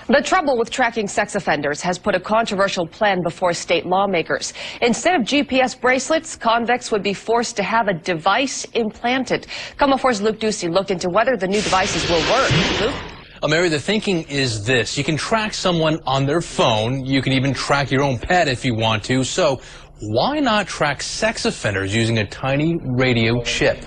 The trouble with tracking sex offenders has put a controversial plan before state lawmakers. Instead of GPS bracelets, convicts would be forced to have a device implanted. Come 4's Luke Ducey looked into whether the new devices will work. Luke? Mary, the thinking is this. You can track someone on their phone. You can even track your own pet if you want to. So why not track sex offenders using a tiny radio chip?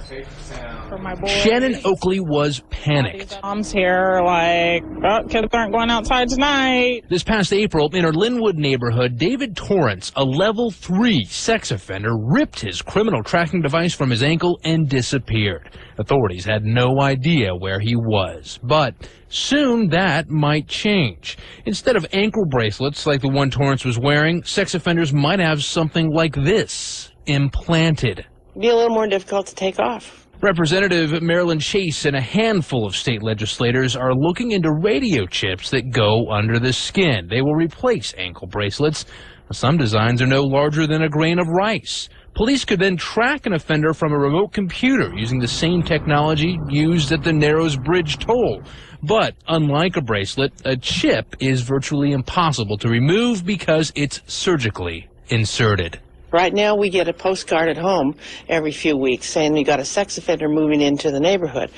Shannon Oakley was panicked. Mom's here like, oh, kids aren't going outside tonight. This past April, in her Linwood neighborhood, David Torrance, a level 3 sex offender, ripped his criminal tracking device from his ankle and disappeared. Authorities had no idea where he was. But soon that might change. Instead of ankle bracelets like the one Torrance was wearing, sex offenders might have something like this implanted. It'd be a little more difficult to take off. Representative Marilyn Chase and a handful of state legislators are looking into radio chips that go under the skin. They will replace ankle bracelets. Some designs are no larger than a grain of rice. Police could then track an offender from a remote computer using the same technology used at the Narrows Bridge toll. But unlike a bracelet, a chip is virtually impossible to remove because it's surgically inserted. Right now, we get a postcard at home every few weeks saying we got a sex offender moving into the neighborhood.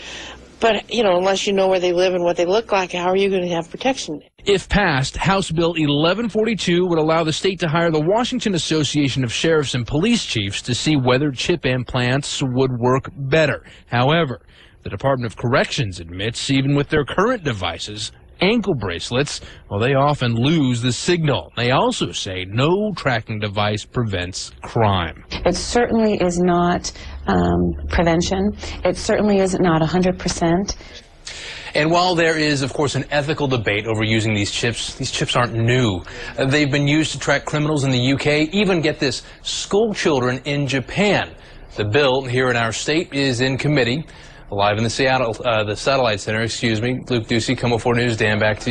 But, you know, unless you know where they live and what they look like, how are you going to have protection? If passed, House Bill 1142 would allow the state to hire the Washington Association of Sheriffs and Police Chiefs to see whether chip implants would work better. However, the Department of Corrections admits even with their current devices, ankle bracelets, well, they often lose the signal. They also say no tracking device prevents crime. It certainly is not prevention. It certainly is not 100%. And while there is, of course, an ethical debate over using these chips aren't new. They've been used to track criminals in the UK, even get this, school children in Japan. The bill here in our state is in committee. Live in the Satellite Center, Luke Ducey, Come 4 News. Dan, back to you.